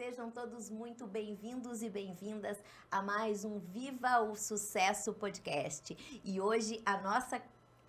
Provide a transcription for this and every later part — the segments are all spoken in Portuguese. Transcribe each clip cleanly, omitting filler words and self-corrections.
Sejam todos muito bem-vindos e bem-vindas a mais um Viva o Sucesso podcast. E hoje a nossa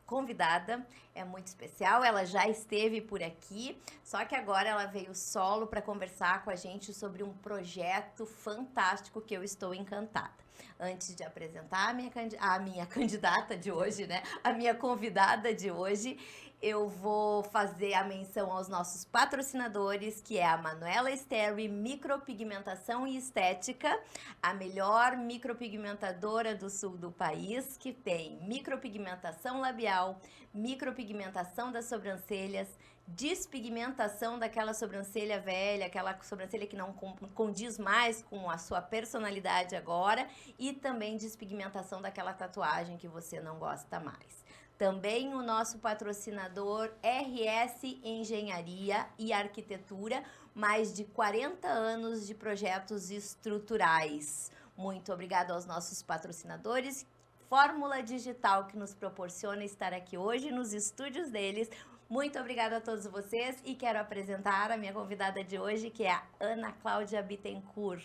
convidada é muito especial, ela já esteve por aqui, só que agora ela veio solo para conversar com a gente sobre um projeto fantástico que eu estou encantada. Antes de apresentar a minha candidata de hoje, né? A minha convidada de hoje, eu vou fazer a menção aos nossos patrocinadores, que é a Manuela Sterry Micropigmentação e Estética, a melhor micropigmentadora do sul do país, que tem micropigmentação labial, micropigmentação das sobrancelhas, despigmentação daquela sobrancelha velha, aquela sobrancelha que não condiz mais com a sua personalidade agora, e também despigmentação daquela tatuagem que você não gosta mais. Também o nosso patrocinador RS Engenharia e Arquitetura, mais de 40 anos de projetos estruturais. Muito obrigado aos nossos patrocinadores. Fórmula Digital, que nos proporciona estar aqui hoje nos estúdios deles. Muito obrigada a todos vocês e quero apresentar a minha convidada de hoje, que é a Ana Cláudia Bittencourt.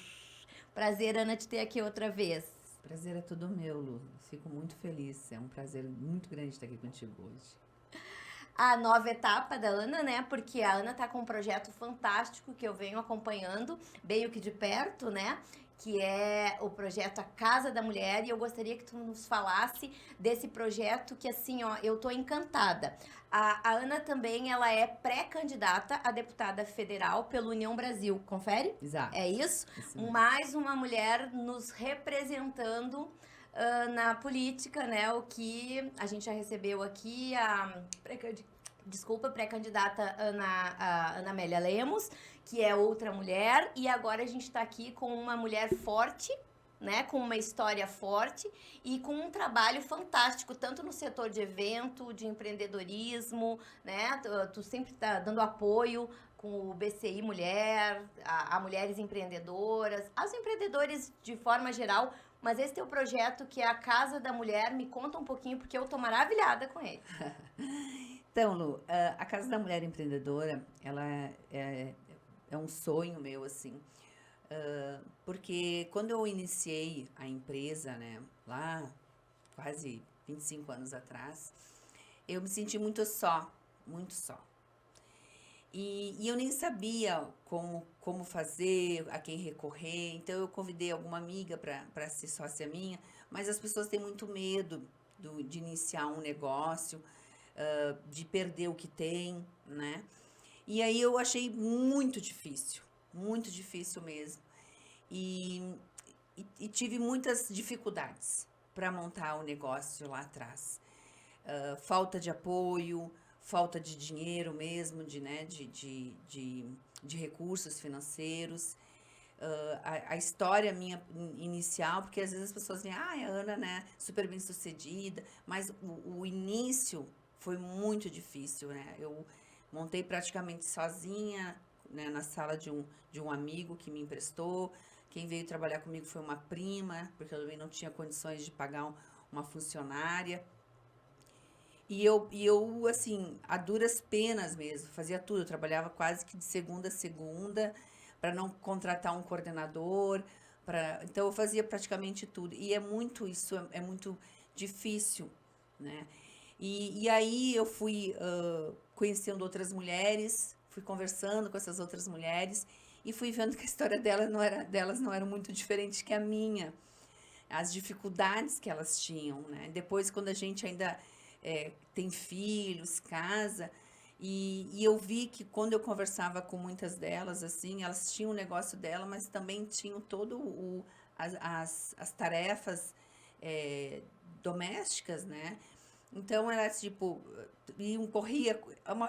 Prazer, Ana, te ter aqui outra vez. Prazer é todo meu, Lu. Fico muito feliz. É um prazer muito grande estar aqui contigo hoje. A nova etapa da Ana, né? Porque a Ana tá com um projeto fantástico que eu venho acompanhando meio que de perto, né? Que é o projeto A Casa da Mulher, e eu gostaria que tu nos falasse desse projeto que, assim, ó, eu tô encantada. A Ana também, ela é pré-candidata a deputada federal pela União Brasil, confere? Exato. É isso? Mesmo. Mais uma mulher nos representando na política, né? O que a gente já recebeu aqui, a pré-candidata Ana Amélia Lemos, que é outra mulher, e agora a gente está aqui com uma mulher forte, né, com uma história forte e com um trabalho fantástico, tanto no setor de evento, de empreendedorismo, né, tu sempre tá dando apoio com o BCI Mulher, a mulheres empreendedoras, aos empreendedores de forma geral, mas esse teu projeto, que é a Casa da Mulher, me conta um pouquinho, porque eu tô maravilhada com ele. Então, Lu, a Casa da Mulher Empreendedora, ela é um sonho meu, assim, porque quando eu iniciei a empresa, né, lá quase 25 anos atrás, eu me senti muito só, muito só. E eu nem sabia como fazer, a quem recorrer, então eu convidei alguma amiga para ser sócia minha, mas as pessoas têm muito medo de iniciar um negócio, de perder o que tem, né? E aí eu achei muito difícil mesmo. E tive muitas dificuldades para montar o negócio lá atrás. Falta de apoio, falta de dinheiro mesmo, de recursos financeiros. A história minha inicial, porque às vezes as pessoas veem, a Ana, né, super bem sucedida, mas o início foi muito difícil, né? Eu montei praticamente sozinha, né, na sala de um amigo que me emprestou. Quem veio trabalhar comigo foi uma prima, porque eu também não tinha condições de pagar uma funcionária. E eu, assim, a duras penas mesmo, fazia tudo. Eu trabalhava quase que de segunda a segunda, para não contratar um coordenador. Então, eu fazia praticamente tudo. E isso é muito difícil, né? E aí eu fui conhecendo outras mulheres, fui conversando com essas outras mulheres e fui vendo que a história delas não era muito diferente que a minha. As dificuldades que elas tinham, né? Depois, quando a gente ainda tem filhos, casa, e eu vi que quando eu conversava com muitas delas, assim, elas tinham o negócio dela, mas também tinham as tarefas domésticas, né? Então era tipo, corria,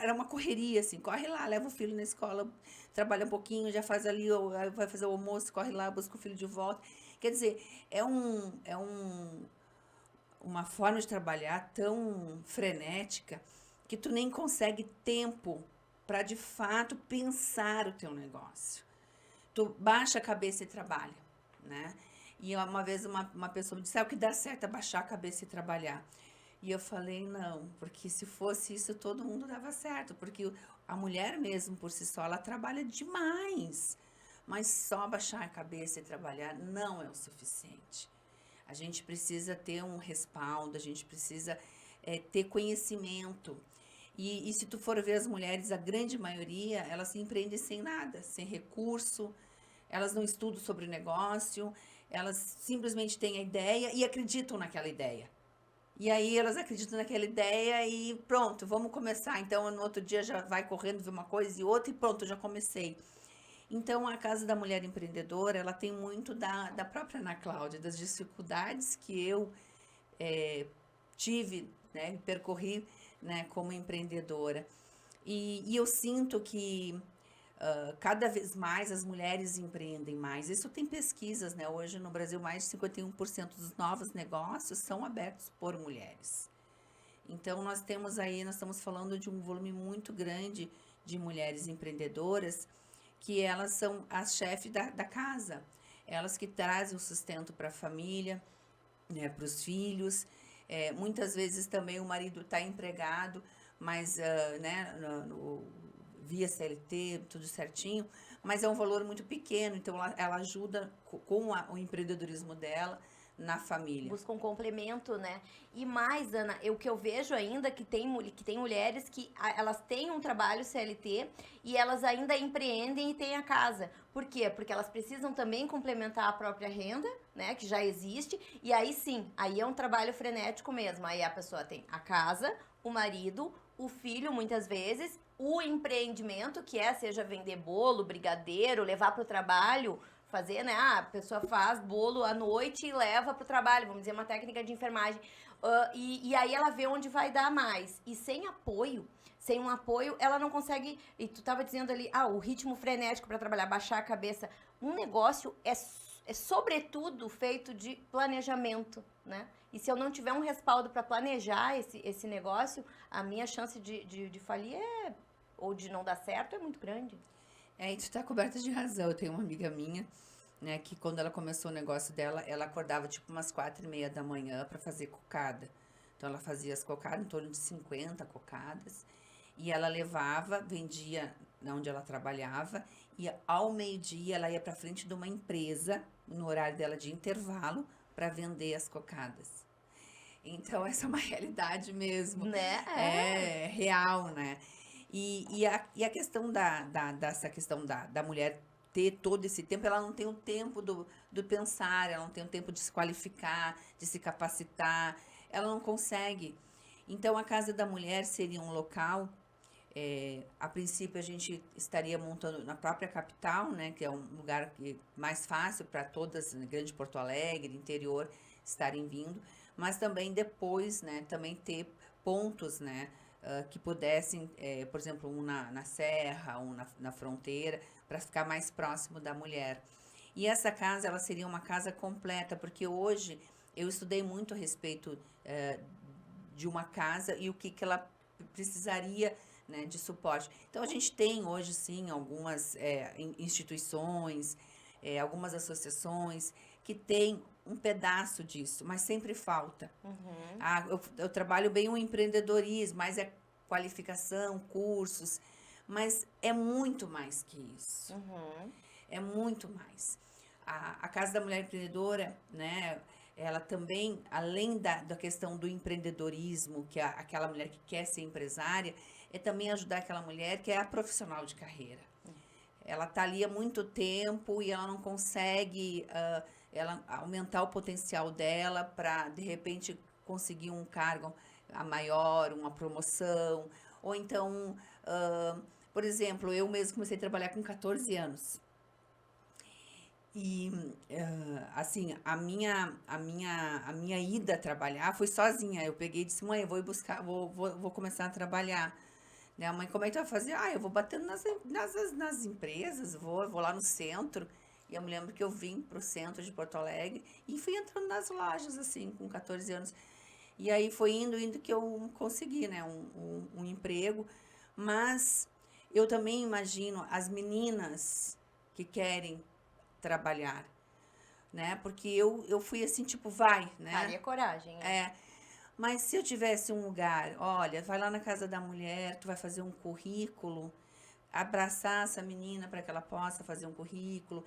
era uma correria, assim, corre lá, leva o filho na escola, trabalha um pouquinho, já faz ali, vai fazer o almoço, corre lá, busca o filho de volta. Quer dizer, uma forma de trabalhar tão frenética que tu nem consegue tempo para de fato pensar o teu negócio. Tu baixa a cabeça e trabalha, né? E uma vez uma pessoa me disse, o que dá certo é baixar a cabeça e trabalhar. E eu falei, não, porque se fosse isso, todo mundo dava certo, porque a mulher mesmo, por si só, ela trabalha demais mas só baixar a cabeça e trabalhar não é o suficiente. A gente precisa ter um respaldo, a gente precisa ter conhecimento. E se tu for ver as mulheres, a grande maioria, elas se empreendem sem nada, sem recurso, elas não estudam sobre o negócio, elas simplesmente têm a ideia e acreditam naquela ideia. E aí elas acreditam naquela ideia e pronto, vamos começar. Então, no outro dia já vai correndo ver uma coisa e outra e pronto, já comecei. Então, a Casa da Mulher Empreendedora, ela tem muito da própria Ana Cláudia, das dificuldades que eu tive, né, percorri, né, como empreendedora. E eu sinto que cada vez mais as mulheres empreendem mais. Isso tem pesquisas, né? Hoje no Brasil, mais de 51% dos novos negócios são abertos por mulheres. Então, nós estamos falando de um volume muito grande de mulheres empreendedoras, que elas são as chefes da casa. Elas que trazem o sustento para a família, né, para os filhos. Muitas vezes também o marido está empregado, mas né, via CLT, tudo certinho, mas é um valor muito pequeno, então ela ajuda com o empreendedorismo dela na família. Busca um complemento, né? E mais, Ana, o que eu vejo ainda que tem mulheres que elas têm um trabalho CLT e elas ainda empreendem e têm a casa. Por quê? Porque elas precisam também complementar a própria renda, né? Que já existe. E aí sim, aí é um trabalho frenético mesmo. Aí a pessoa tem a casa, o marido, o filho, muitas vezes, o empreendimento, que seja vender bolo, brigadeiro, levar para o trabalho, fazer, né? A pessoa faz bolo à noite e leva para o trabalho, vamos dizer, uma técnica de enfermagem. E aí ela vê onde vai dar mais. E sem um apoio, ela não consegue. E tu estava dizendo ali, o ritmo frenético para trabalhar, baixar a cabeça. Um negócio é sobretudo feito de planejamento, né? E se eu não tiver um respaldo para planejar esse negócio, a minha chance de falir ou de não dar certo é muito grande. E tu tá coberta de razão. Eu tenho uma amiga minha, né, que quando ela começou o negócio dela, ela acordava tipo umas 4:30 da manhã para fazer cocada. Então ela fazia as cocadas, em torno de 50 cocadas, e ela levava, vendia onde ela trabalhava, e ao meio-dia ela ia para frente de uma empresa, no horário dela de intervalo, para vender as cocadas. Então, essa é uma realidade mesmo. Né? É real, né? E a questão dessa questão da mulher ter todo esse tempo, ela não tem o tempo do pensar, ela não tem o tempo de se qualificar, de se capacitar, ela não consegue. Então, a Casa da Mulher seria um local, a princípio a gente estaria montando na própria capital, né, que é um lugar mais fácil para todas, né, Grande Porto Alegre, interior, estarem vindo, mas também depois, né, também ter pontos, né, que pudessem, por exemplo, um na Serra, um na fronteira, para ficar mais próximo da mulher. E essa casa, ela seria uma casa completa, porque hoje eu estudei muito a respeito de uma casa e o que ela precisaria, né, de suporte. Então, a gente tem hoje, sim, algumas instituições, algumas associações que têm um pedaço disso, mas sempre falta. Uhum. Eu trabalho bem o empreendedorismo, mas é qualificação, cursos, mas é muito mais que isso. Uhum. É muito mais. A Casa da Mulher Empreendedora, né, ela também, além da questão do empreendedorismo, que é aquela mulher que quer ser empresária, é também ajudar aquela mulher que é a profissional de carreira. Ela está ali há muito tempo e ela não consegue ela aumentar o potencial dela para, de repente, conseguir um cargo a maior, uma promoção. Ou então, por exemplo, eu mesmo comecei a trabalhar com 14 anos. E, assim, a minha ida a trabalhar foi sozinha. Eu peguei e disse, mãe, eu vou ir buscar, vou começar a trabalhar. Né? A mãe, como é que tu vai fazer? Eu vou batendo nas empresas, vou lá no centro. E eu me lembro que eu vim pro centro de Porto Alegre e fui entrando nas lojas, assim, com 14 anos. E aí foi indo que eu consegui, né, um emprego. Mas eu também imagino as meninas que querem trabalhar, né? Porque eu fui assim, tipo, vai, né? Faria coragem. Mas se eu tivesse um lugar, olha, vai lá na Casa da Mulher, tu vai fazer um currículo, abraçar essa menina para que ela possa fazer um currículo,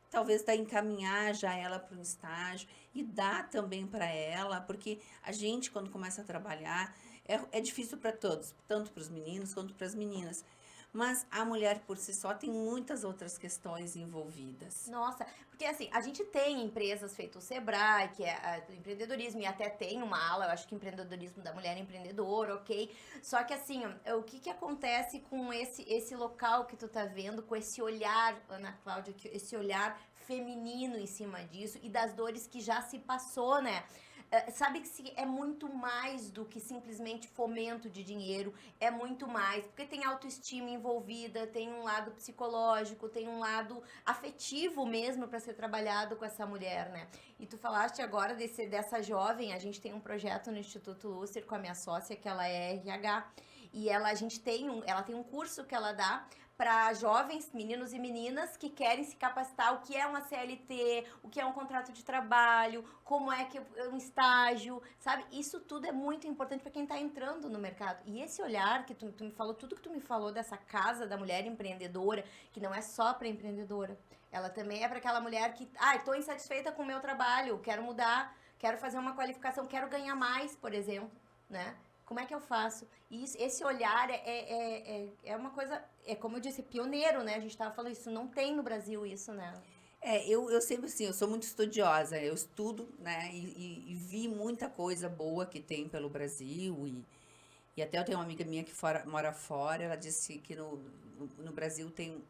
talvez encaminhar já ela para um estágio e dar também para ela, porque a gente, quando começa a trabalhar, é difícil para todos, tanto para os meninos quanto para as meninas. Mas a mulher por si só tem muitas outras questões envolvidas. Nossa, porque assim, a gente tem empresas feito o Sebrae, que é do empreendedorismo, e até tem uma ala, eu acho que empreendedorismo da mulher empreendedora, ok? Só que assim, ó, o que que acontece com esse local que tu tá vendo, com esse olhar, Ana Cláudia, esse olhar feminino em cima disso e das dores que já se passou, né? Sabe que é muito mais do que simplesmente fomento de dinheiro, é muito mais, porque tem autoestima envolvida, tem um lado psicológico, tem um lado afetivo mesmo para ser trabalhado com essa mulher, né? E tu falaste agora dessa jovem, a gente tem um projeto no Instituto Lúcer com a minha sócia, que ela é RH, e ela tem um curso que ela dá para jovens, meninos e meninas que querem se capacitar, o que é uma CLT, o que é um contrato de trabalho, como é que é um estágio, sabe? Isso tudo é muito importante para quem está entrando no mercado. E esse olhar que tu me falou, tudo que tu me falou dessa casa da mulher empreendedora, que não é só para empreendedora, ela também é para aquela mulher que, estou insatisfeita com o meu trabalho, quero mudar, quero fazer uma qualificação, quero ganhar mais, por exemplo, né? Como é que eu faço? E esse olhar é uma coisa, é como eu disse, pioneiro, né? A gente estava falando isso, não tem no Brasil isso, né? Eu sempre assim, eu sou muito estudiosa, eu estudo, né, e vi muita coisa boa que tem pelo Brasil, e até eu tenho uma amiga minha que mora fora, ela disse que no Brasil tem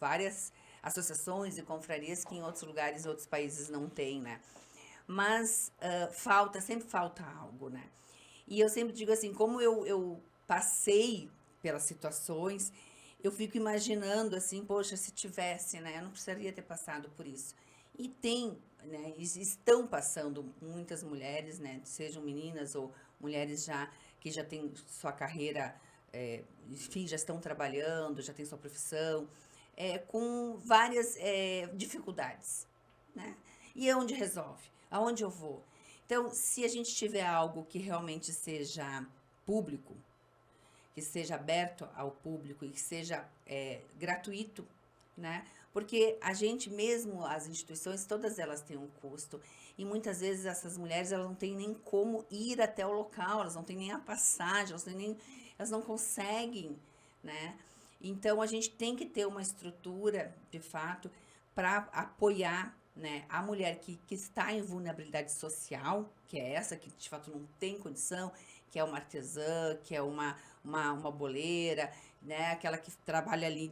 várias associações e confrarias que em outros lugares, em outros países não tem, né? Mas sempre falta algo, né? E eu sempre digo assim, como eu passei pelas situações, eu fico imaginando assim, poxa, se tivesse, né? Eu não precisaria ter passado por isso. E tem, né? Estão passando muitas mulheres, né? Sejam meninas ou mulheres que já têm sua carreira, enfim, já estão trabalhando, já têm sua profissão, com várias dificuldades, né? E é onde resolve? Aonde eu vou? Então, se a gente tiver algo que realmente seja público, que seja aberto ao público e que seja gratuito, né? Porque a gente mesmo, as instituições, todas elas têm um custo. E muitas vezes essas mulheres, elas não têm nem como ir até o local, elas não têm nem a passagem, elas não conseguem, né? Então, a gente tem que ter uma estrutura, de fato, para apoiar, né, a mulher que está em vulnerabilidade social, que é essa que de fato não tem condição, que é uma artesã, que é uma boleira, né, aquela que trabalha ali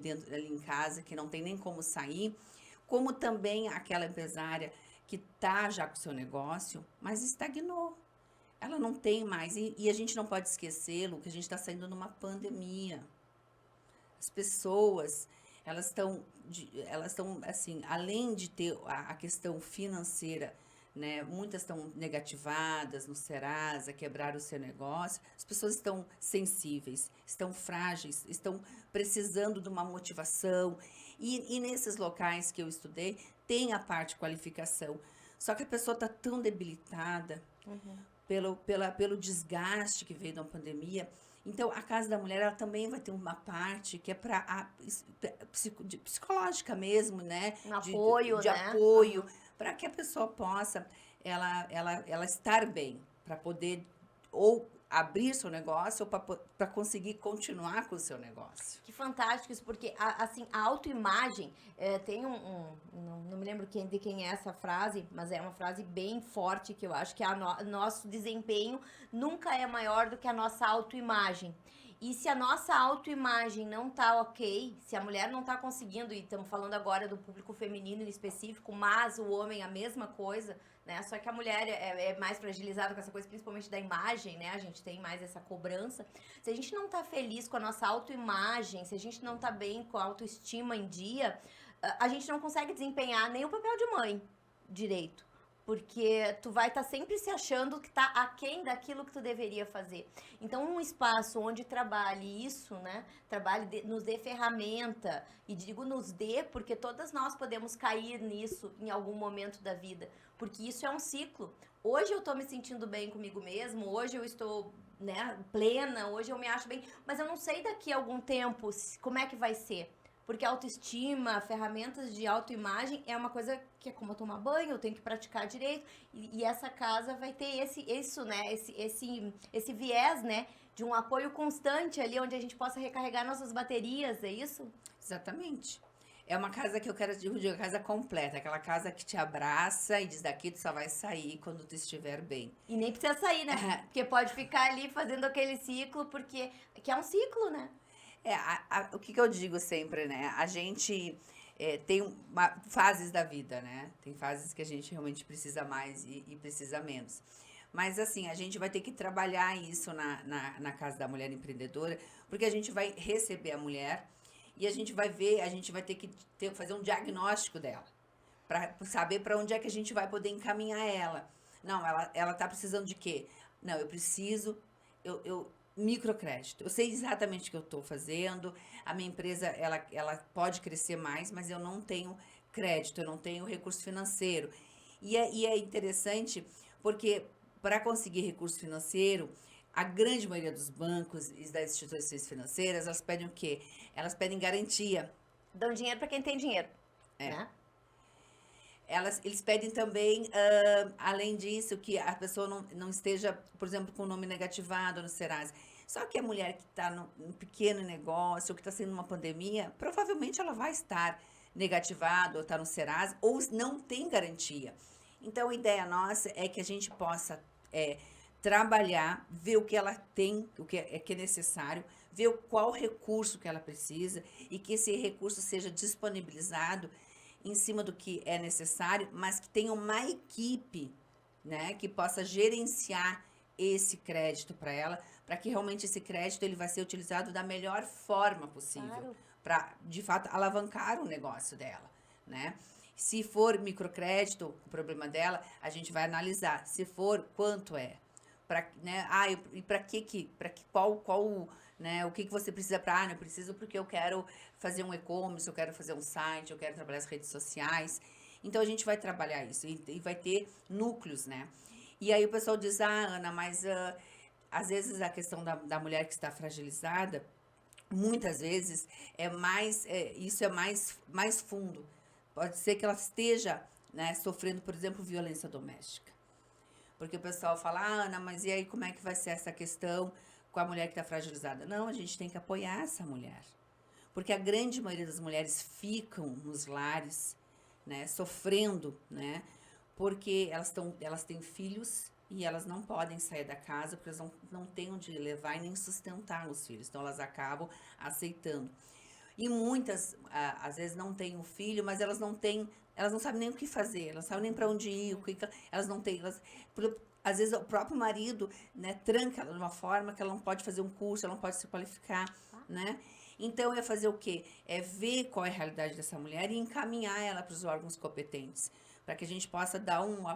em casa, que não tem nem como sair, como também aquela empresária que está já com o seu negócio, mas estagnou. Ela não tem mais, e a gente não pode esquecê-lo, que a gente está saindo numa pandemia. As pessoas, elas estão, assim, além de ter a questão financeira, né, muitas estão negativadas no Serasa, quebraram o seu negócio, as pessoas estão sensíveis, estão frágeis, estão precisando de uma motivação, e nesses locais que eu estudei, tem a parte de qualificação, só que a pessoa está tão debilitada, pelo desgaste que veio da pandemia. Então, a Casa da Mulher, ela também vai ter uma parte que é para psicológica mesmo, né? Um apoio, de né? apoio, para que a pessoa possa ela estar bem, para poder ou abrir seu negócio ou para conseguir continuar com o seu negócio. Que fantástico isso, porque assim, a autoimagem, tem não me lembro de quem é essa frase, mas é uma frase bem forte que eu acho que nosso desempenho nunca é maior do que a nossa autoimagem. E se a nossa autoimagem não tá ok, se a mulher não tá conseguindo, e estamos falando agora do público feminino em específico, mas o homem a mesma coisa, né? Só que a mulher é mais fragilizada com essa coisa, principalmente da imagem, né? A gente tem mais essa cobrança. Se a gente não tá feliz com a nossa autoimagem, se a gente não tá bem com a autoestima em dia, a gente não consegue desempenhar nem o papel de mãe direito. Porque tu vai estar sempre se achando que tá aquém daquilo que tu deveria fazer. Então, um espaço onde trabalhe isso, né? Nos dê ferramenta. E digo nos dê porque todas nós podemos cair nisso em algum momento da vida. Porque isso é um ciclo. Hoje eu tô me sentindo bem comigo mesmo, hoje eu estou, né, plena, hoje eu me acho bem, mas eu não sei daqui a algum tempo como é que vai ser. Porque autoestima, ferramentas de autoimagem é uma coisa que é como tomar banho, eu tenho que praticar direito. E essa casa vai ter isso, né? Esse viés, né? De um apoio constante ali, onde a gente possa recarregar nossas baterias, é isso? Exatamente. É uma casa que eu quero dividir, uma casa completa, aquela casa que te abraça e diz daqui tu só vai sair quando tu estiver bem. E nem precisa sair, né? Porque pode ficar ali fazendo aquele ciclo, porque que é um ciclo, né? O que eu digo sempre, né? A gente tem fases da vida, né? Tem fases que a gente realmente precisa mais e precisa menos. Mas assim, a gente vai ter que trabalhar isso na Casa da Mulher Empreendedora, porque a gente vai receber a mulher e a gente vai ver, a gente vai ter que fazer um diagnóstico dela, para saber para onde é que a gente vai poder encaminhar ela. Não, ela tá precisando de quê? Não, eu preciso, microcrédito. Eu sei exatamente o que eu estou fazendo. A minha empresa, ela pode crescer mais, mas eu não tenho crédito, eu não tenho recurso financeiro. E é interessante porque para conseguir recurso financeiro, a grande maioria dos bancos e das instituições financeiras, elas pedem o quê? Elas pedem garantia. Dão dinheiro para quem tem dinheiro, É. né? Eles pedem também, além disso, que a pessoa não esteja, por exemplo, com o nome negativado no Serasa. Só que a mulher que está num pequeno negócio, ou que está sendo uma pandemia, provavelmente ela vai estar negativada, ou está no Serasa, ou não tem garantia. Então, a ideia nossa é que a gente possa trabalhar, ver o que ela tem, o que é necessário, ver qual recurso que ela precisa e que esse recurso seja disponibilizado em cima do que é necessário, mas que tenha uma equipe, né, que possa gerenciar esse crédito para ela, para que realmente esse crédito ele vai ser utilizado da melhor forma possível, Claro. para de fato alavancar o negócio dela, né? Se for microcrédito, o problema dela, a gente vai analisar. Se for, quanto é? Para, né? E para qual, né? O que você precisa para? Eu preciso porque eu quero fazer um e-commerce, eu quero fazer um site, eu quero trabalhar as redes sociais. Então a gente vai trabalhar isso e vai ter núcleos, né? E aí o pessoal diz, Ana, mas às vezes a questão da mulher que está fragilizada, muitas vezes isso é mais fundo. Pode ser que ela esteja, né, sofrendo, por exemplo, violência doméstica. Porque o pessoal fala, Ana, mas e aí como é que vai ser essa questão com a mulher que está fragilizada? Não, a gente tem que apoiar essa mulher. Porque a grande maioria das mulheres ficam nos lares, né, sofrendo, né, porque elas têm filhos e elas não podem sair da casa porque elas não têm onde levar e nem sustentar os filhos. Então, elas acabam aceitando. E muitas, às vezes, não têm o filho, mas elas não sabem nem o que fazer, elas não sabem nem para onde ir, elas não têm, às vezes o próprio marido, né, tranca ela de uma forma que ela não pode fazer um curso, ela não pode se qualificar, né? Então, é fazer o quê? É ver qual é a realidade dessa mulher e encaminhar ela para os órgãos competentes, para que a gente possa dar um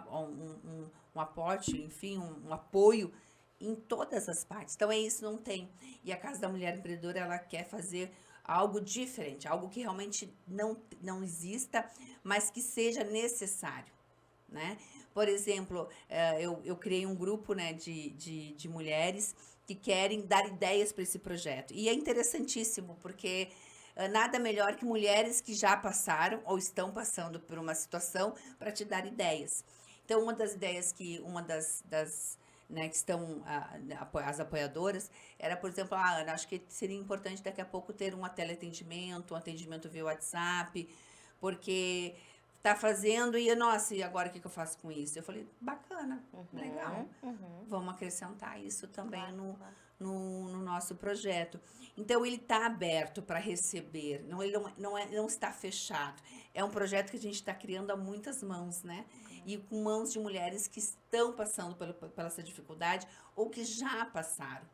aporte, enfim, um apoio em todas as partes. Então, isso não tem. E a Casa da Mulher Empreendedora, ela quer fazer algo diferente, algo que realmente não exista, mas que seja necessário, né? Por exemplo, eu criei um grupo, né, de mulheres que querem dar ideias para esse projeto. E é interessantíssimo, porque nada melhor que mulheres que já passaram ou estão passando por uma situação para te dar ideias. Então, uma das ideias né, que estão as apoiadoras, era, por exemplo, Ana, acho que seria importante daqui a pouco ter um teleatendimento, um atendimento via WhatsApp, porque tá fazendo e, nossa, e agora o que eu faço com isso? Eu falei, bacana, legal, vamos acrescentar isso também no nosso projeto. Então, ele está aberto para receber, ele não está fechado. É um projeto que a gente está criando a muitas mãos, né? E com mãos de mulheres que estão passando pela essa dificuldade ou que já passaram.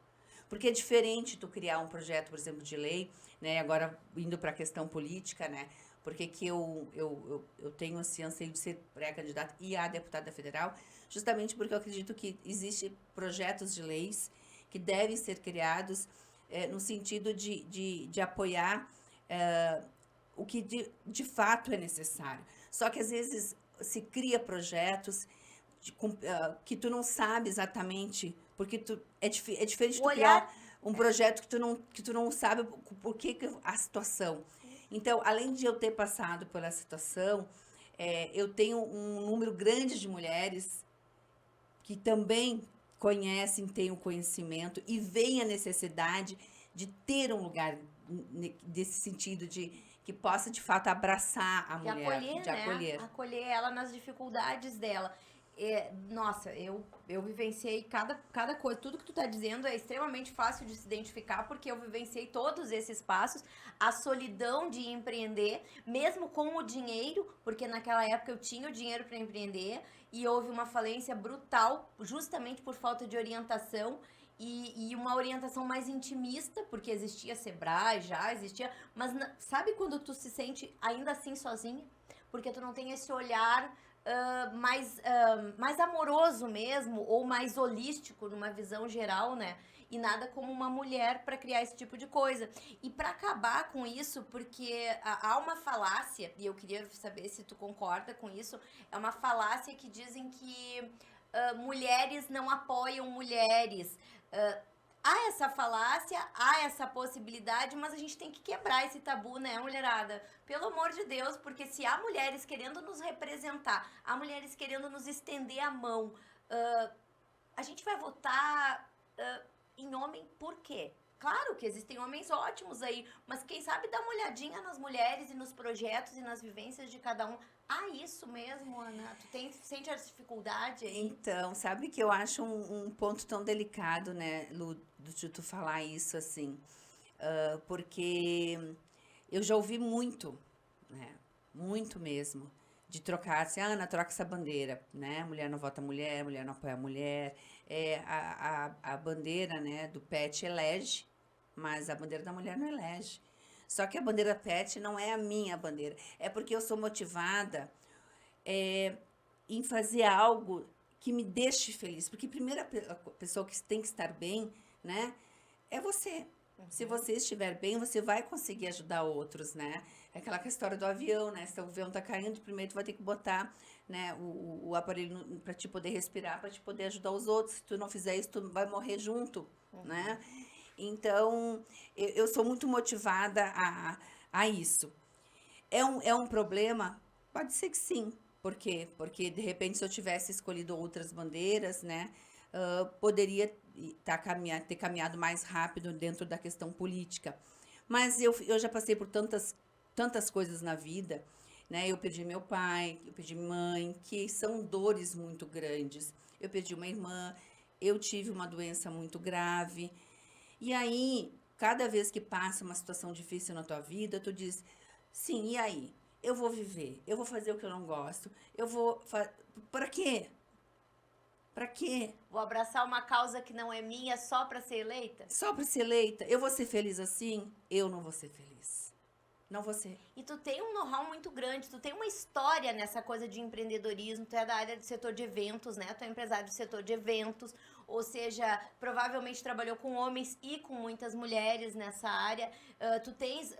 Porque é diferente tu criar um projeto, por exemplo, de lei, né? Agora, indo para a questão política, né? Porque que eu tenho esse anseio de ser pré-candidata e a deputada federal, justamente porque eu acredito que existem projetos de leis que devem ser criados no sentido de apoiar o que de fato é necessário. Só que, às vezes, se cria projetos que tu não sabe exatamente, porque é diferente O tu olhar criar um projeto que tu não sabe por que a situação. Então, além de eu ter passado pela situação, eu tenho um número grande de mulheres que também conhecem, têm o conhecimento e veem a necessidade de ter um lugar desse sentido de que possa de fato abraçar a de mulher, acolher, de né? acolher. Acolher ela nas dificuldades dela. Nossa, eu vivenciei cada coisa. Tudo que tu tá dizendo é extremamente fácil de se identificar, porque eu vivenciei todos esses passos. A solidão de empreender, mesmo com o dinheiro, porque naquela época eu tinha o dinheiro para empreender e houve uma falência brutal, justamente por falta de orientação. E uma orientação mais intimista, porque existia Sebrae, já existia, mas sabe quando tu se sente ainda assim sozinha? Porque tu não tem esse olhar mais amoroso mesmo, ou mais holístico, numa visão geral, né? E nada como uma mulher para criar esse tipo de coisa. E para acabar com isso, porque há uma falácia, e eu queria saber se tu concorda com isso, é uma falácia que dizem que mulheres não apoiam mulheres. Há essa falácia, há essa possibilidade, mas a gente tem que quebrar esse tabu, né, mulherada? Pelo amor de Deus, porque se há mulheres querendo nos representar, há mulheres querendo nos estender a mão, a gente vai votar em homem por quê? Claro que existem homens ótimos aí, mas quem sabe dá uma olhadinha nas mulheres e nos projetos e nas vivências de cada um. Ah, isso mesmo, Ana? Sente a dificuldade aí? Então, sabe que eu acho um ponto tão delicado, né, Lu, de tu falar isso assim, porque eu já ouvi muito, né, muito mesmo, de trocar assim, Ana, troca essa bandeira, né, mulher não vota mulher, mulher não apoia a mulher, a bandeira, né, do PET elege, mas a bandeira da mulher não elege. Só que a bandeira PET não é a minha bandeira, é porque eu sou motivada em fazer algo que me deixe feliz. Porque a pessoa que tem que estar bem, né, é você. Se você estiver bem, você vai conseguir ajudar outros, né? É aquela história do avião, né? Se o avião tá caindo, primeiro tu vai ter que botar, né, o aparelho para te poder respirar, para te poder ajudar os outros. Se tu não fizer isso, tu vai morrer junto, né? Então, eu sou muito motivada a isso. É um problema? Pode ser que sim. Por quê? Porque, de repente, se eu tivesse escolhido outras bandeiras, né, poderia ter caminhado mais rápido dentro da questão política. Mas eu já passei por tantas coisas na vida, né? Eu perdi meu pai, eu perdi minha mãe, que são dores muito grandes. Eu perdi uma irmã, eu tive uma doença muito grave. E aí, cada vez que passa uma situação difícil na tua vida, tu diz, sim, e aí? Eu vou viver, eu vou fazer o que eu não gosto, eu vou... Para quê? Para quê? Vou abraçar uma causa que não é minha só para ser eleita? Só para ser eleita? Eu vou ser feliz assim? Eu não vou ser feliz. Não vou ser. E tu tem um know-how muito grande, tu tem uma história nessa coisa de empreendedorismo, tu é da área do setor de eventos, né? Tu é empresário do setor de eventos, ou seja, provavelmente trabalhou com homens e com muitas mulheres nessa área. Tu tens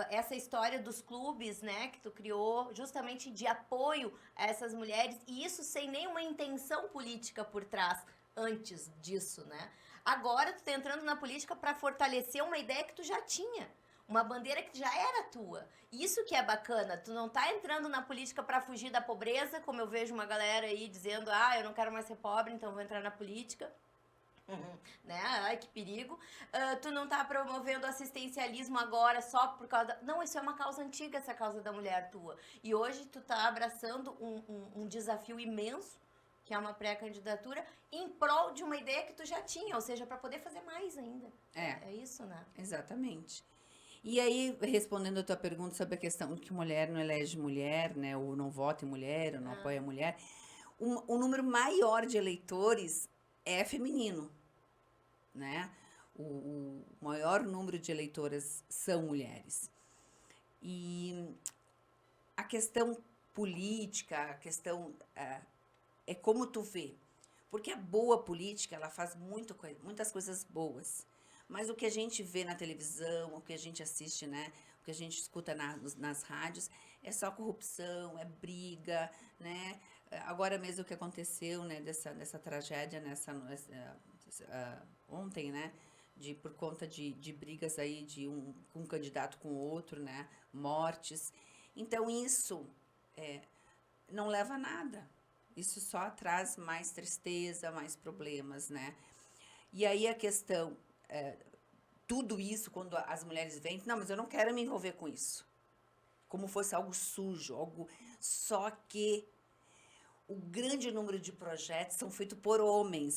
essa história dos clubes, né? Que tu criou justamente de apoio a essas mulheres, e isso sem nenhuma intenção política por trás antes disso, né? Agora tu tá entrando na política para fortalecer uma ideia que tu já tinha. Uma bandeira que já era tua. Isso que é bacana. Tu não tá entrando na política para fugir da pobreza, como eu vejo uma galera aí dizendo, eu não quero mais ser pobre, então vou entrar na política. Né? Ai, que perigo. Tu não tá promovendo assistencialismo agora só por causa... Não, isso é uma causa antiga, essa causa da mulher tua. E hoje tu tá abraçando um desafio imenso, que é uma pré-candidatura, em prol de uma ideia que tu já tinha, ou seja, para poder fazer mais ainda. É isso, né? Exatamente. E aí, respondendo a tua pergunta sobre a questão de que mulher não elege mulher, né, ou não vota em mulher, ou não apoia mulher, o número maior de eleitores é feminino, né? O maior número de eleitoras são mulheres. E a questão política, a questão é como tu vê. Porque a boa política, ela faz muitas coisas boas. Mas o que a gente vê na televisão, o que a gente assiste, né? O que a gente escuta nas rádios, é só corrupção, é briga, né? agora mesmo o que aconteceu, né, dessa tragédia, ontem, né, por conta de brigas aí de um candidato com o outro, né, mortes. Então, isso não leva a nada. Isso só traz mais tristeza, mais problemas, né? E aí a questão, tudo isso, quando as mulheres vêm, não, mas eu não quero me envolver com isso. Como fosse algo sujo, algo... Só que o grande número de projetos são feitos por homens,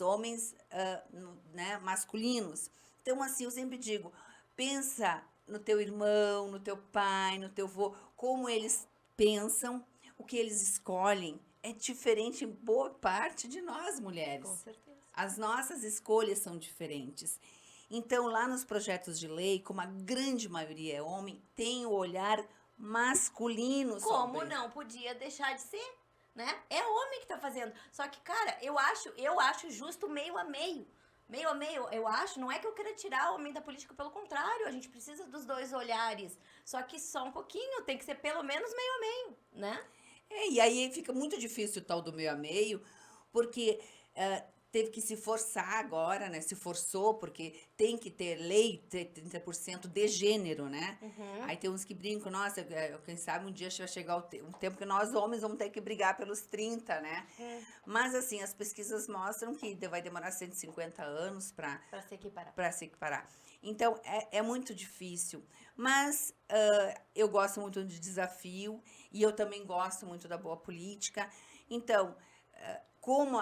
né, masculinos. Então, assim, eu sempre digo, pensa no teu irmão, no teu pai, no teu avô, como eles pensam, o que eles escolhem é diferente em boa parte de nós, mulheres. Com certeza. As nossas escolhas são diferentes. Então, lá nos projetos de lei, como a grande maioria é homem, tem o olhar masculino Como sobre. não podia deixar de ser, né? É homem que tá fazendo. Só que, cara, eu acho justo meio a meio. Meio a meio, eu acho, não é que eu queira tirar o homem da política, pelo contrário, a gente precisa dos dois olhares. Só que só um pouquinho, tem que ser pelo menos meio a meio, né? E aí fica muito difícil o tal do meio a meio, porque teve que se forçar agora, né? Se forçou, porque tem que ter lei 30% de gênero, né? Uhum. Aí tem uns que brincam, nossa, quem sabe um dia vai chegar um tempo que nós homens vamos ter que brigar pelos 30, né? Mas assim, as pesquisas mostram que vai demorar 150 anos Pra se equiparar. para se equiparar. Então, é muito difícil. Mas eu gosto muito de desafio e eu também gosto muito da boa política. Então, como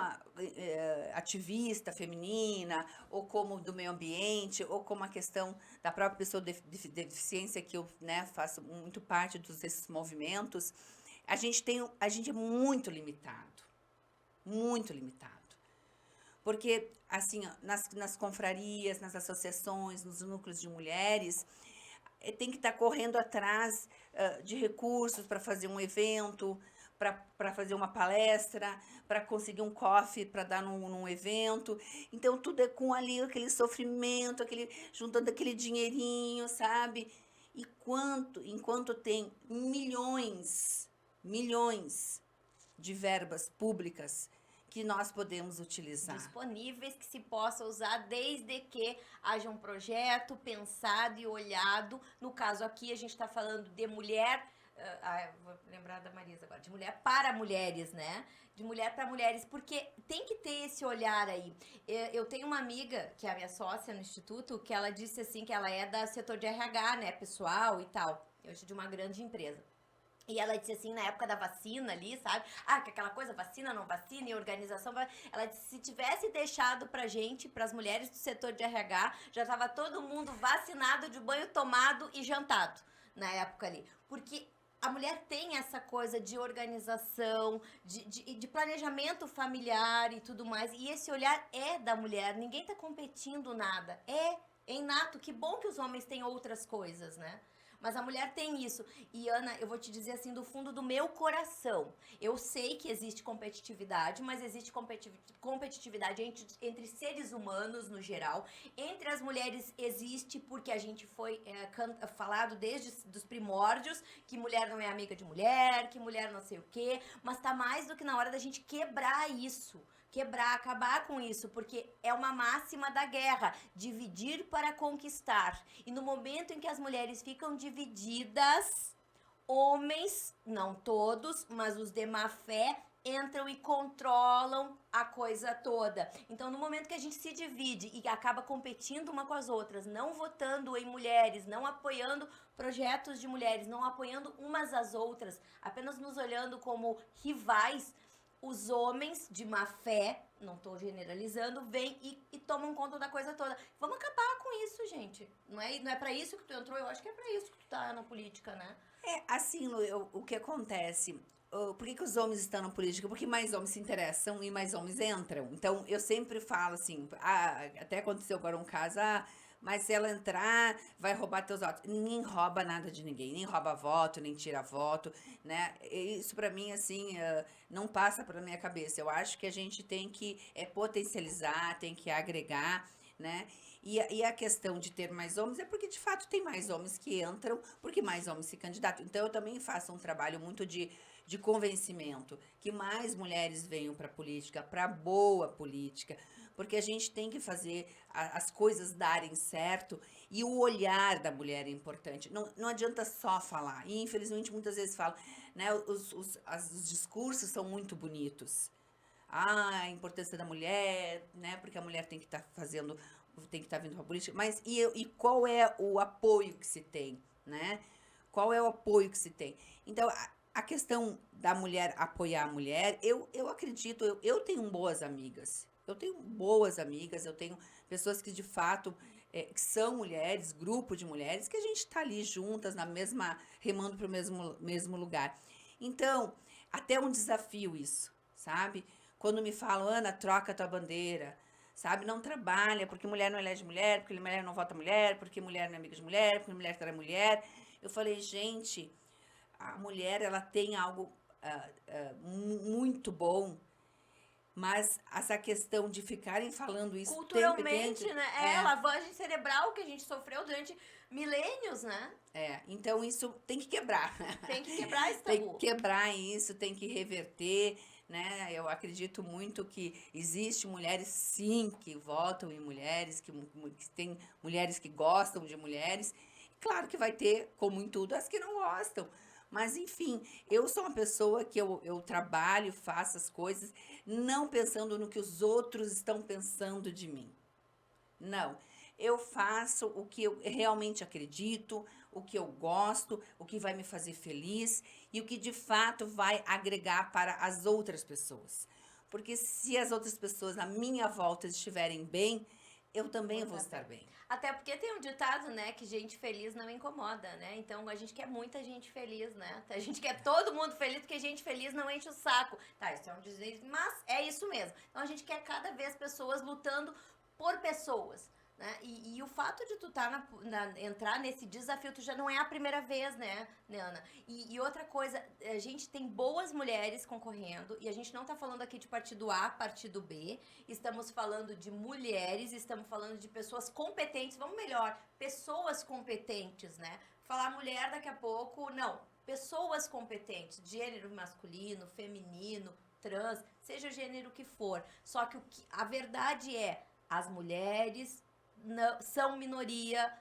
ativista feminina, ou como do meio ambiente, ou como a questão da própria pessoa de deficiência, que eu, né, faço muito parte desses movimentos, a gente é muito limitado. Muito limitado. Porque, assim, nas confrarias, nas associações, nos núcleos de mulheres, tem que estar correndo atrás de recursos para fazer um evento, para fazer uma palestra, para conseguir um coffee para dar num evento. Então, tudo é com ali aquele sofrimento, juntando aquele dinheirinho, sabe? E enquanto tem milhões de verbas públicas que nós podemos utilizar. Disponíveis, que se possa usar desde que haja um projeto pensado e olhado. No caso aqui, a gente está falando de mulher... vou lembrar da Marisa agora. De mulher para mulheres, né? De mulher para mulheres, porque tem que ter esse olhar aí. Eu tenho uma amiga, que é a minha sócia no Instituto, que ela disse assim, que ela é do setor de RH, né? Pessoal e tal. Hoje de uma grande empresa. E ela disse assim, na época da vacina ali, sabe? Que aquela coisa, vacina, não vacina, e organização... Ela disse, se tivesse deixado pra gente, pras mulheres do setor de RH, já tava todo mundo vacinado, de banho tomado e jantado, na época ali. Porque a mulher tem essa coisa de organização, de planejamento familiar e tudo mais. E esse olhar é da mulher, ninguém tá competindo nada. É inato, que bom que os homens têm outras coisas, né? Mas a mulher tem isso. E, Ana, eu vou te dizer assim, do fundo do meu coração. Eu sei que existe competitividade, mas existe competitividade entre seres humanos, no geral. Entre as mulheres existe porque a gente foi falado desde os primórdios que mulher não é amiga de mulher, que mulher não sei o quê. Mas tá mais do que na hora da gente quebrar isso. Acabar com isso, porque é uma máxima da guerra, dividir para conquistar. E no momento em que as mulheres ficam divididas, homens, não todos, mas os de má fé, entram e controlam a coisa toda. Então, no momento que a gente se divide e acaba competindo uma com as outras, não votando em mulheres, não apoiando projetos de mulheres, não apoiando umas às outras, apenas nos olhando como rivais, os homens de má fé, não tô generalizando, vêm e tomam conta da coisa toda. Vamos acabar com isso, gente. Não é pra isso que tu entrou? Eu acho que é pra isso que tu tá na política, né? Assim, Lu, o que acontece... Por que os homens estão na política? Porque mais homens se interessam e mais homens entram. Então, eu sempre falo assim... até aconteceu agora um caso... mas se ela entrar, vai roubar teus votos. Ninguém rouba nada de ninguém, nem rouba voto, nem tira voto, né? Isso pra mim, assim, não passa pela minha cabeça. Eu acho que a gente tem que potencializar, tem que agregar, né? E a questão de ter mais homens é porque, de fato, tem mais homens que entram, porque mais homens se candidatam. Então, eu também faço um trabalho muito de de convencimento, que mais mulheres venham para a política, para a boa política, porque a gente tem que fazer as coisas darem certo e o olhar da mulher é importante. Não adianta só falar. E, infelizmente, muitas vezes falam, né, os discursos são muito bonitos. A importância da mulher, né, porque a mulher tem que estar fazendo, tem que estar vindo para a política. Mas e qual é o apoio que se tem, né? Qual é o apoio que se tem? Então, a questão da mulher apoiar a mulher, eu acredito, eu tenho boas amigas. Eu tenho boas amigas, eu tenho pessoas que de fato que são mulheres, grupo de mulheres, que a gente está ali juntas, na mesma, remando para o mesmo lugar. Então, até um desafio isso, sabe? Quando me falam, Ana, troca tua bandeira, sabe? Não trabalha, porque mulher não elege mulher, porque mulher não vota mulher, porque mulher não é amiga de mulher, porque mulher trai mulher. Eu falei, gente, a mulher, ela tem algo muito bom, mas essa questão de ficarem falando isso culturalmente, né? Lavagem cerebral que a gente sofreu durante milênios, né? Então isso tem que quebrar. Tem que quebrar esse Tem tabu. que quebrar isso, tem que reverter, né? Eu acredito muito que existe mulheres, sim, que votam em mulheres, que tem mulheres que gostam de mulheres. Claro que vai ter, como em tudo, as que não gostam. Mas, enfim, eu sou uma pessoa que eu trabalho, faço as coisas, não pensando no que os outros estão pensando de mim. Não. Eu faço o que eu realmente acredito, o que eu gosto, o que vai me fazer feliz e o que de fato vai agregar para as outras pessoas. Porque se as outras pessoas à minha volta estiverem bem, eu também vou estar bem. Até porque tem um ditado, né, que gente feliz não incomoda, né? Então a gente quer muita gente feliz, né? A gente quer todo mundo feliz, porque gente feliz não enche o saco. Tá, isso é um desvio, mas é isso mesmo. Então a gente quer cada vez pessoas lutando por pessoas. Né? E o fato de tu entrar nesse desafio, tu já não é a primeira vez, né, Ana? E outra coisa, a gente tem boas mulheres concorrendo, e a gente não tá falando aqui de partido A, partido B, estamos falando de mulheres, estamos falando de pessoas competentes, vamos melhor, pessoas competentes, né? Falar mulher daqui a pouco, não, pessoas competentes, gênero masculino, feminino, trans, seja o gênero que for, só que a verdade é, as mulheres são minoria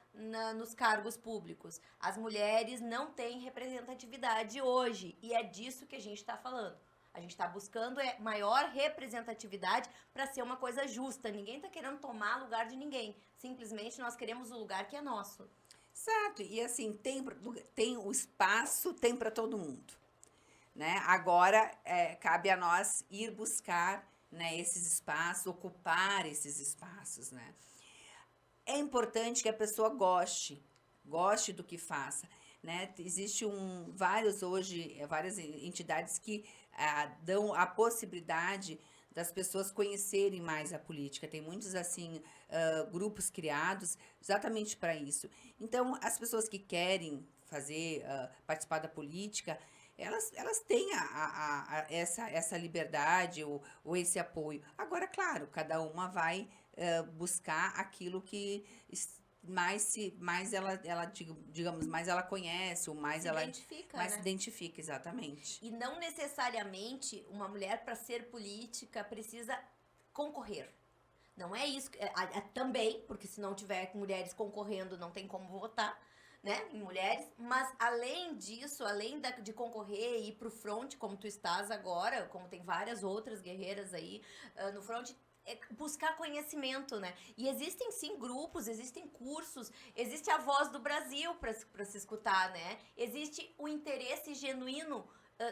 nos cargos públicos. As mulheres não têm representatividade hoje. E é disso que a gente está falando. A gente está buscando maior representatividade para ser uma coisa justa. Ninguém está querendo tomar lugar de ninguém. Simplesmente nós queremos o lugar que é nosso. Exato. E assim, tem o espaço, tem para todo mundo. Né? Agora, cabe a nós ir buscar, né, esses espaços, ocupar esses espaços, né? É importante que a pessoa goste do que faça, né? Existe várias entidades que dão a possibilidade das pessoas conhecerem mais a política. Tem muitos, assim, grupos criados exatamente para isso. Então, as pessoas que querem participar da política, elas têm essa liberdade ou esse apoio. Agora, claro, cada uma vai buscar aquilo que mais ela conhece, ou mais ela se identifica, exatamente. E não necessariamente uma mulher, para ser política, precisa concorrer. Não é isso. Também, porque se não tiver mulheres concorrendo, não tem como votar, né, em mulheres, mas além disso, além de concorrer e ir pro front, como tu estás agora, como tem várias outras guerreiras aí no front, buscar conhecimento, né? E existem sim grupos, existem cursos, existe a Voz do Brasil para se escutar, né? Existe o interesse genuíno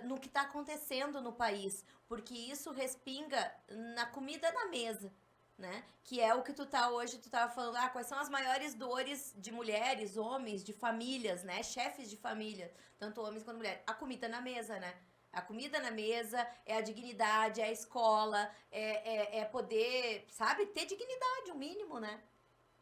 no que está acontecendo no país, porque isso respinga na comida na mesa. Né? Que é o que tu tava falando, quais são as maiores dores de mulheres, homens, de famílias, né? Chefes de família, tanto homens quanto mulheres. A comida na mesa, né? A comida na mesa é a dignidade, é a escola, é poder, sabe? Ter dignidade, o mínimo, né?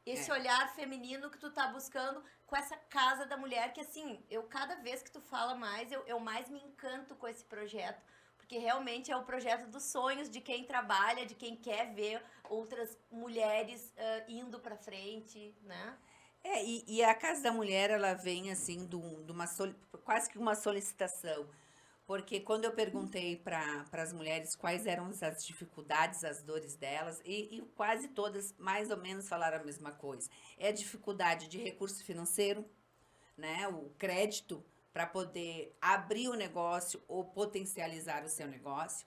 Esse olhar feminino que tu tá buscando com essa casa da mulher, que assim, cada vez que tu fala mais, eu mais me encanto com esse projeto. Porque realmente é o projeto dos sonhos de quem trabalha, de quem quer ver outras mulheres indo para frente, né? E a Casa da Mulher, ela vem assim de quase que uma solicitação. Porque quando eu perguntei para as mulheres quais eram as dificuldades, as dores delas, e quase todas mais ou menos falaram a mesma coisa. É a dificuldade de recurso financeiro, né? O crédito para poder abrir o negócio ou potencializar o seu negócio.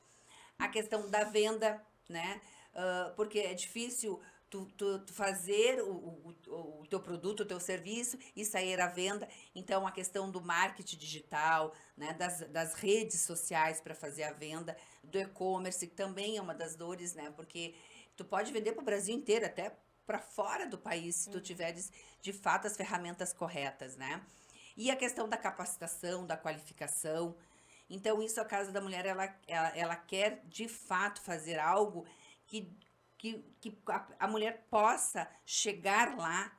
A questão da venda, né? Porque é difícil tu fazer o teu produto, o teu serviço e sair à venda. Então, a questão do marketing digital, né? Das redes sociais para fazer a venda, do e-commerce, que também é uma das dores, né? Porque tu pode vender para o Brasil inteiro, até para fora do país, se tu tiveres, de fato, as ferramentas corretas, né? E a questão da capacitação, da qualificação. Então, isso a Casa da Mulher, ela quer, de fato, fazer algo que, que a mulher possa chegar lá,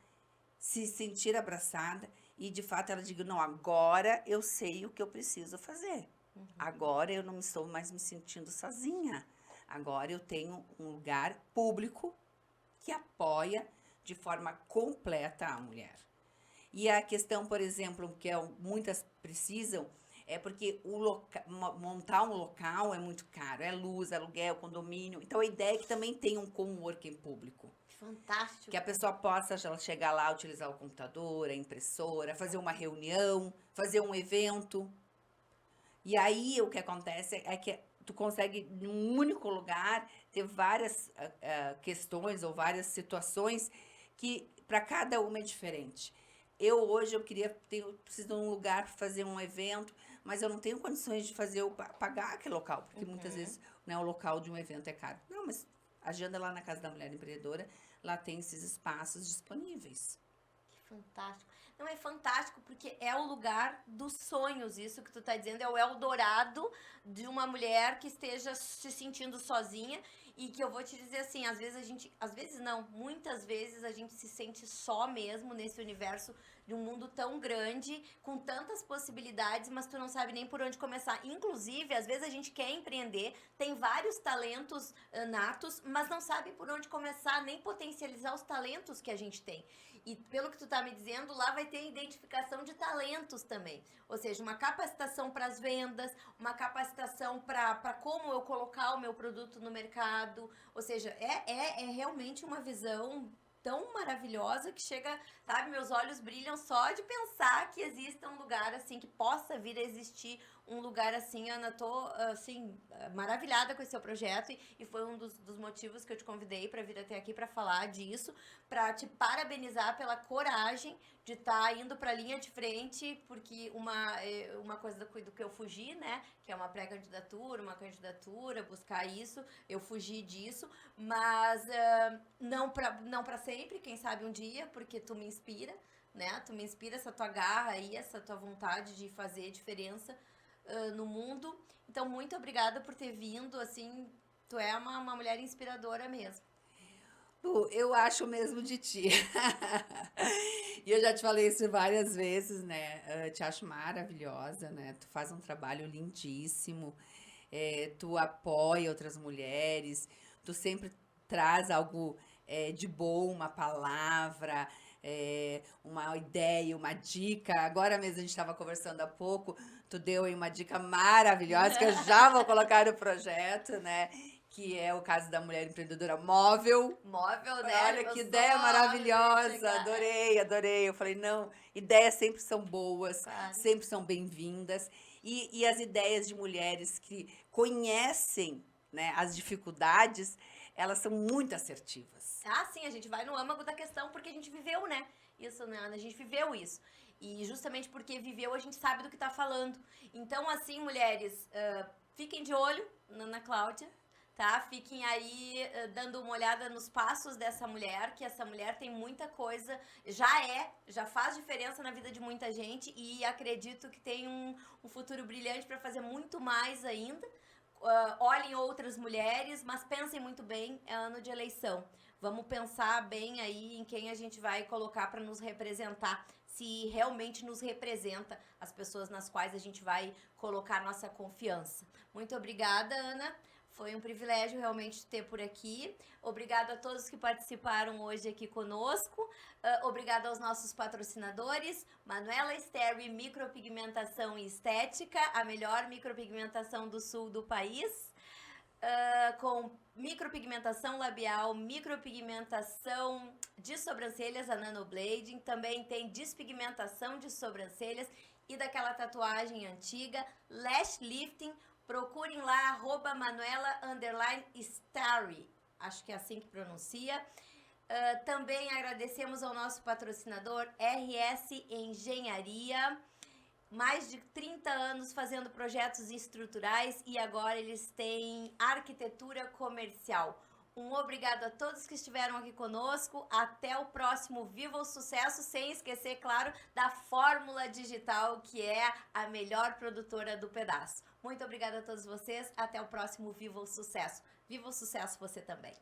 se sentir abraçada e, de fato, ela diga, não, agora eu sei o que eu preciso fazer. Agora eu não estou mais me sentindo sozinha. Agora eu tenho um lugar público que apoia de forma completa a mulher. E a questão, por exemplo, que muitas precisam, é porque montar um local é muito caro. É luz, aluguel, condomínio. Então, a ideia é que também tenha um coworking público. Fantástico. Que a pessoa possa chegar lá, utilizar o computador, a impressora, fazer uma reunião, fazer um evento. E aí, o que acontece é que tu consegue, num único lugar, ter várias questões ou várias situações que, para cada uma, é diferente. Hoje, preciso de um lugar para fazer um evento, mas eu não tenho condições de pagar aquele local, porque muitas vezes, né, o local de um evento é caro. Não, mas agenda lá na Casa da Mulher Empreendedora, lá tem esses espaços disponíveis. Que fantástico. Não, é fantástico porque é o lugar dos sonhos, isso que tu tá dizendo, é o Eldorado de uma mulher que esteja se sentindo sozinha e que eu vou te dizer assim, muitas vezes a gente se sente só mesmo nesse universo de um mundo tão grande, com tantas possibilidades, mas tu não sabe nem por onde começar. Inclusive, às vezes a gente quer empreender, tem vários talentos natos, mas não sabe por onde começar, nem potencializar os talentos que a gente tem. E pelo que tu tá me dizendo, lá vai ter identificação de talentos também. Ou seja, uma capacitação para as vendas, uma capacitação para como eu colocar o meu produto no mercado. Ou seja, é realmente uma visão tão maravilhosa que chega, sabe, meus olhos brilham só de pensar que exista um lugar assim, que possa vir a existir um lugar assim. Ana, tô assim, maravilhada com esse seu projeto e foi um dos motivos que eu te convidei para vir até aqui para falar disso, para te parabenizar pela coragem de estar indo para a linha de frente, porque uma coisa do que eu fugi, né, que é uma pré-candidatura, uma candidatura, buscar isso, eu fugi disso, mas não para sempre, quem sabe um dia, porque tu me inspira, né, tu me inspira, essa tua garra aí, essa tua vontade de fazer diferença no mundo. Então, muito obrigada por ter vindo, assim, tu é uma mulher inspiradora mesmo. Lu, eu acho mesmo de ti. E eu já te falei isso várias vezes, né? Eu te acho maravilhosa, né? Tu faz um trabalho lindíssimo, tu apoia outras mulheres, tu sempre traz algo de bom, uma palavra, uma ideia, uma dica. Agora mesmo a gente estava conversando há pouco, tu deu aí uma dica maravilhosa que eu já vou colocar no projeto, né? Que é o caso da mulher empreendedora móvel. Móvel, né? Olha que ideia maravilhosa, adorei. Eu falei, não, ideias sempre são boas, Claro. sempre são bem-vindas. E as ideias de mulheres que conhecem, né, as dificuldades, elas são muito assertivas. Ah, sim, a gente vai no âmago da questão porque a gente viveu, né? Isso, né, Ana? A gente viveu isso. E justamente porque viveu, a gente sabe do que tá falando. Então, assim, mulheres, fiquem de olho na Ana Cláudia, tá? Fiquem aí dando uma olhada nos passos dessa mulher, que essa mulher tem muita coisa, já faz diferença na vida de muita gente e acredito que tem um futuro brilhante para fazer muito mais ainda. Olhem outras mulheres, mas pensem muito bem, é ano de eleição. Vamos pensar bem aí em quem a gente vai colocar para nos representar, se realmente nos representa as pessoas nas quais a gente vai colocar nossa confiança. Muito obrigada, Ana. Foi um privilégio realmente ter por aqui. Obrigado a todos que participaram hoje aqui conosco. Obrigado aos nossos patrocinadores. Manuela Sterry, micropigmentação e estética, a melhor micropigmentação do sul do país. Com micropigmentação labial, micropigmentação de sobrancelhas, a Nanoblading. Também tem despigmentação de sobrancelhas e daquela tatuagem antiga, lash lifting. Procurem lá, @Manuela_Starry, acho que é assim que pronuncia. Também agradecemos ao nosso patrocinador RS Engenharia, mais de 30 anos fazendo projetos estruturais e agora eles têm arquitetura comercial. Um obrigado a todos que estiveram aqui conosco. Até o próximo Viva o Sucesso, sem esquecer, claro, da Fórmula Digital, que é a melhor produtora do pedaço. Muito obrigada a todos vocês. Até o próximo Viva o Sucesso. Viva o Sucesso você também.